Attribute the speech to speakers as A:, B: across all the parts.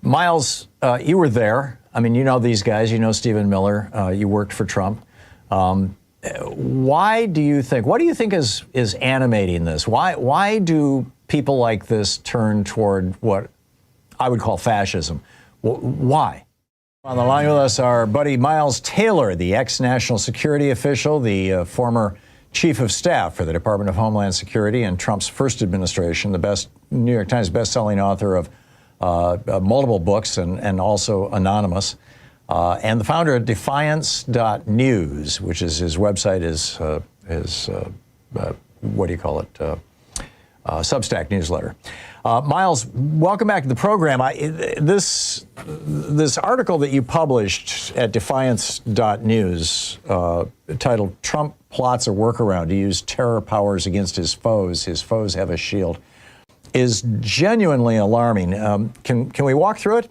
A: Miles, you were there. I mean, you know these guys. You know Stephen Miller. You worked for Trump. What do you think is animating this? Why do people like this turn toward what I would call fascism? Why? On the line with us, our buddy Miles Taylor, the ex-national security official, the former chief of staff for the Department of Homeland Security in Trump's first administration, the New York Times best-selling author of multiple books and also anonymous, and the founder of Defiance.news, which is his website, his what do you call it, Substack newsletter. Miles, welcome back to the program. This article that you published at Defiance.news, titled "Trump Plots a Workaround to Use Terror Powers Against His Foes Have a Shield," is genuinely alarming. Can we walk through it?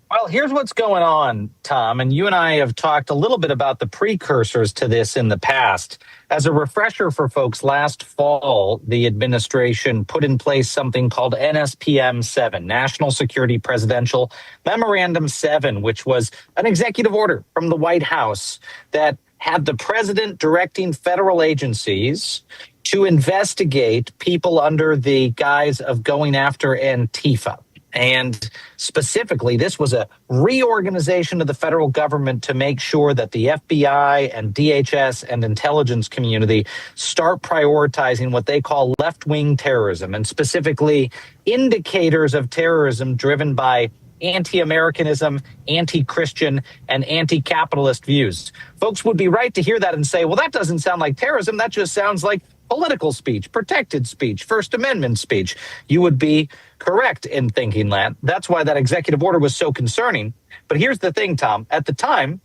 B: Well, here's what's going on, Tom, and you and I have talked a little bit about the precursors to this in the past. As a refresher for folks, last fall, the administration put in place something called NSPM 7, National Security Presidential Memorandum 7, which was an executive order from the White House that had the president directing federal agencies to investigate people under the guise of going after Antifa. And specifically, this was a reorganization of the federal government to make sure that the FBI and DHS and intelligence community start prioritizing what they call left-wing terrorism, and specifically indicators of terrorism driven by anti-Americanism, anti-Christian, and anti-capitalist views. Folks would be right to hear that and say, well, that doesn't sound like terrorism. That just sounds like political speech, protected speech, First Amendment speech. You would be correct in thinking that. That's why that executive order was so concerning. But here's the thing, Tom. At the time,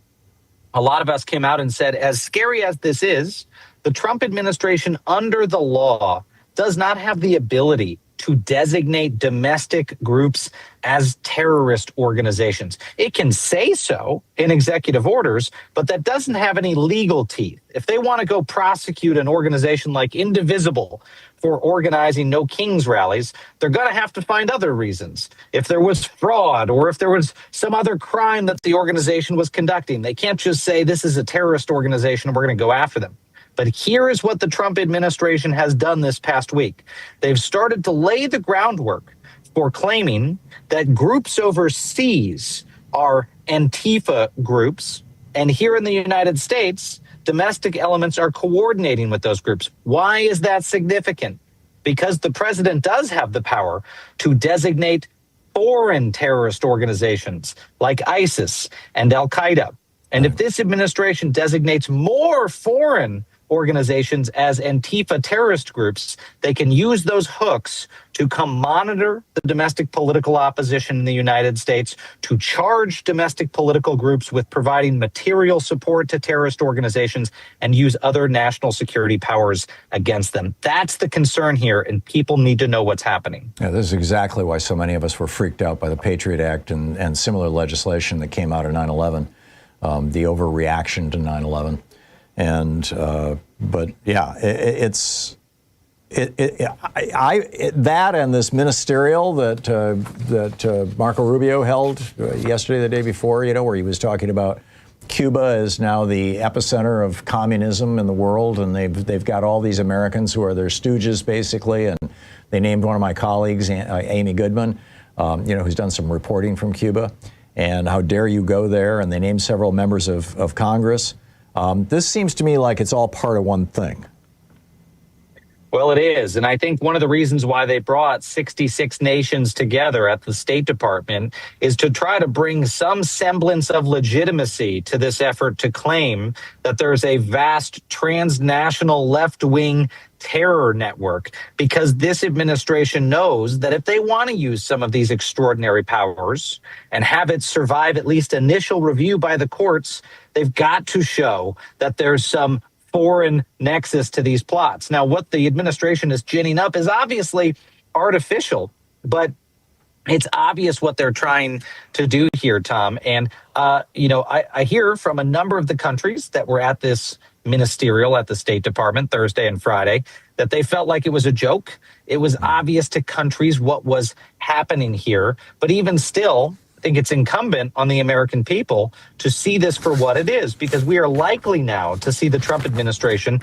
B: a lot of us came out and said, as scary as this is, the Trump administration under the law does not have the ability to designate domestic groups as terrorist organizations. It can say so in executive orders, but that doesn't have any legal teeth. If they want to go prosecute an organization like Indivisible for organizing No Kings rallies, they're going to have to find other reasons. If there was fraud or if there was some other crime that the organization was conducting, they can't just say this is a terrorist organization and we're going to go after them. But here is what the Trump administration has done this past week. They've started to lay the groundwork for claiming that groups overseas are Antifa groups, and here in the United States, domestic elements are coordinating with those groups. Why is that significant? Because the president does have the power to designate foreign terrorist organizations like ISIS and Al-Qaeda. And if this administration designates more foreign organizations as Antifa terrorist groups, they can use those hooks to come monitor the domestic political opposition in the United States, to charge domestic political groups with providing material support to terrorist organizations, and use other national security powers against them. That's the concern here, and people need to know what's happening.
A: Yeah, this is exactly why so many of us were freaked out by the Patriot Act and similar legislation that came out of 9/11, the overreaction to 9/11. And but yeah, that and this ministerial that Marco Rubio held yesterday, the day before, where he was talking about Cuba is now the epicenter of communism in the world, and they've got all these Americans who are their stooges basically, and they named one of my colleagues, Amy Goodman, who's done some reporting from Cuba, and how dare you go there, and they named several members of Congress. This seems to me like it's all part of one thing.
B: Well, it is. And I think one of the reasons why they brought 66 nations together at the State Department is to try to bring some semblance of legitimacy to this effort to claim that there's a vast transnational left-wing terror network, because this administration knows that if they want to use some of these extraordinary powers and have it survive at least initial review by the courts, they've got to show that there's some foreign nexus to these plots. Now, what the administration is ginning up is obviously artificial, but it's obvious what they're trying to do here, Tom. And, I hear from a number of the countries that were at this Ministerial at the State Department Thursday and Friday, that they felt like it was a joke. It was obvious to countries what was happening here. But even still, I think it's incumbent on the American people to see this for what it is, because we are likely now to see the Trump administration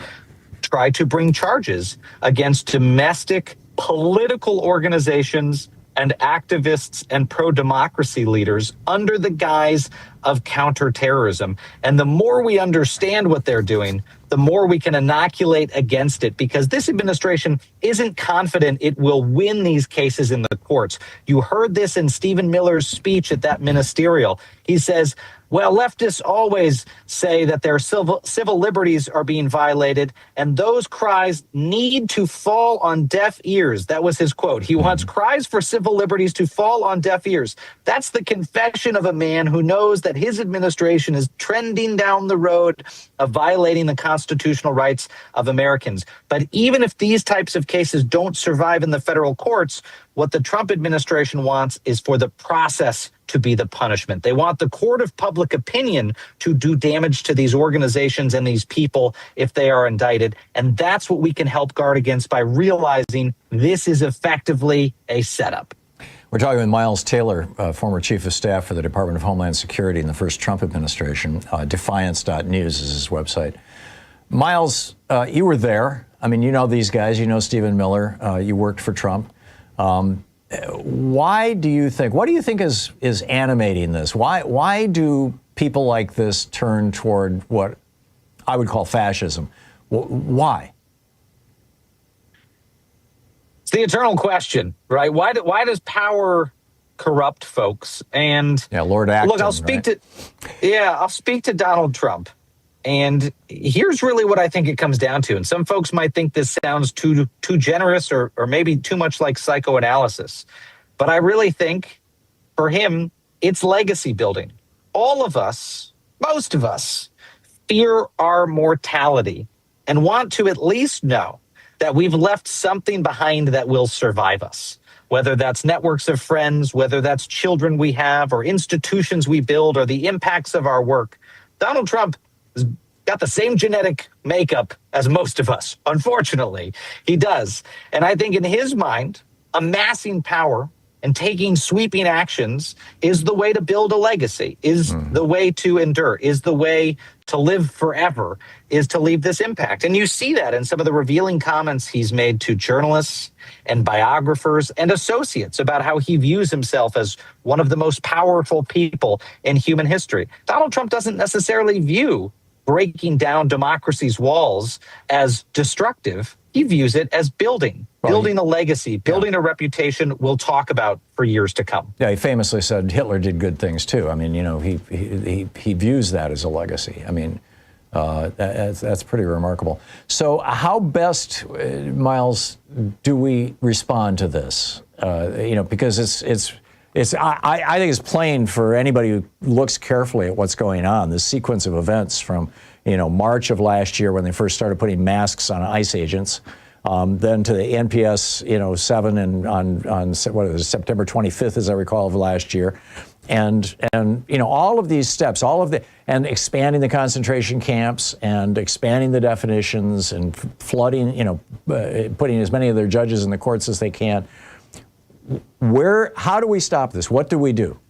B: try to bring charges against domestic political organizations and activists and pro-democracy leaders under the guise of counterterrorism. And the more we understand what they're doing, the more we can inoculate against it, because this administration isn't confident it will win these cases in the courts. You heard this in Stephen Miller's speech at that ministerial. He says, well, leftists always say that their civil liberties are being violated, and those cries need to fall on deaf ears. That was his quote. He wants cries for civil liberties to fall on deaf ears. That's the confession of a man who knows that his administration is trending down the road of violating the constitutional rights of Americans. But even if these types of cases don't survive in the federal courts, what the Trump administration wants is for the process to be the punishment. They want the court of public opinion to do damage to these organizations and these people if they are indicted. And that's what we can help guard against by realizing this is effectively a setup.
A: We're talking with Miles Taylor, former chief of staff for the Department of Homeland Security in the first Trump administration. Defiance.news is his website. Miles, you were there. I mean, you know these guys. You know Stephen Miller. You worked for Trump. What do you think is animating this? Why do people like this turn toward what I would call fascism? Why?
B: It's the eternal question, right? Why does power corrupt folks? And
A: Lord Acton,
B: look, I'll speak to Donald Trump. And here's really what I think it comes down to. And some folks might think this sounds too generous or maybe too much like psychoanalysis. But I really think for him, it's legacy building. All of us, most of us, fear our mortality and want to at least know that we've left something behind that will survive us. Whether that's networks of friends, whether that's children we have, or institutions we build, or the impacts of our work. Donald Trump has got the same genetic makeup as most of us. Unfortunately, he does. And I think in his mind, amassing power and taking sweeping actions is the way to build a legacy, is the way to endure, is the way to live forever, is to leave this impact. And you see that in some of the revealing comments he's made to journalists and biographers and associates about how he views himself as one of the most powerful people in human history. Donald Trump doesn't necessarily view breaking down democracy's walls as destructive. He views it as building a legacy, building a reputation we'll talk about for years to come.
A: Yeah, he famously said Hitler did good things too. I mean, he views that as a legacy. I mean, that's pretty remarkable. So how best, Miles, do we respond to this? Because I think it's plain for anybody who looks carefully at what's going on, this sequence of events from, March of last year when they first started putting masks on ICE agents, then to the NPS, 7 and on September 25th, as I recall, of last year. And all of these steps, and expanding the concentration camps and expanding the definitions and flooding, putting as many of their judges in the courts as they can. How do we stop this? What do we do?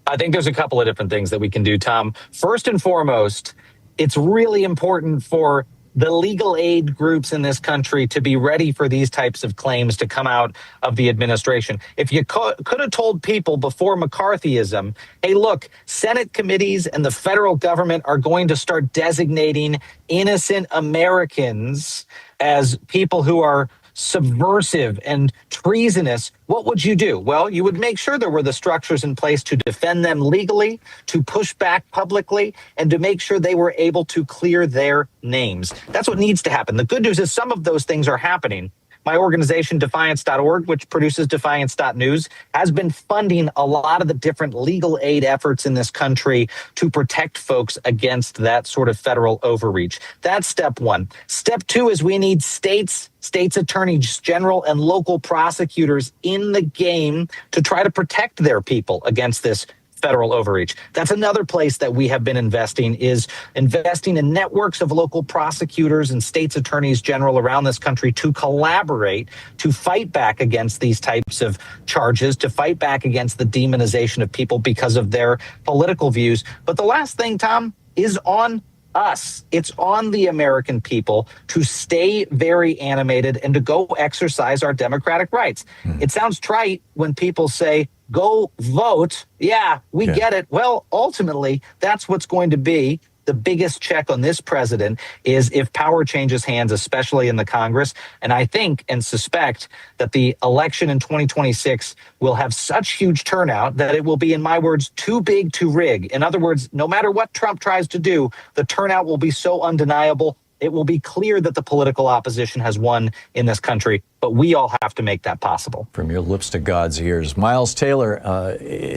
B: I think there's a couple of different things that we can do, Tom. First and foremost, it's really important for the legal aid groups in this country to be ready for these types of claims to come out of the administration. If you could have told people before McCarthyism, hey, look, Senate committees and the federal government are going to start designating innocent Americans as people who are subversive and treasonous, what would you do? Well, you would make sure there were the structures in place to defend them legally, to push back publicly, and to make sure they were able to clear their names. That's what needs to happen. The good news is some of those things are happening. My organization, Defiance.org, which produces Defiance.news, has been funding a lot of the different legal aid efforts in this country to protect folks against that sort of federal overreach. That's step one. Step two is we need states attorneys general, and local prosecutors in the game to try to protect their people against this federal overreach. That's another place that we have been investing in networks of local prosecutors and states attorneys general around this country to collaborate, to fight back against these types of charges, to fight back against the demonization of people because of their political views. But the last thing, Thom, is on us. It's on the American people to stay very animated and to go exercise our democratic rights. It sounds trite when people say, go vote. Yeah, we get it. Well, ultimately, that's what's going to be the biggest check on this president, is if power changes hands, especially in the Congress. And I think and suspect that the election in 2026 will have such huge turnout that it will be, in my words, too big to rig. In other words, no matter what Trump tries to do, the turnout will be so undeniable. It will be clear that the political opposition has won in this country, but we all have to make that possible.
A: From your lips to God's ears. Miles Taylor,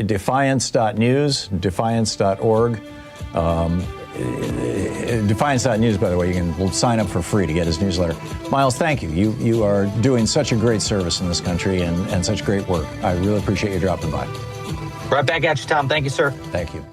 A: defiance.news, defiance.org. Defiance.news, by the way, you can sign up for free to get his newsletter. Miles, thank you. You are doing such a great service in this country and such great work. I really appreciate you dropping by.
B: Right back at you, Thom. Thank you, sir.
A: Thank you.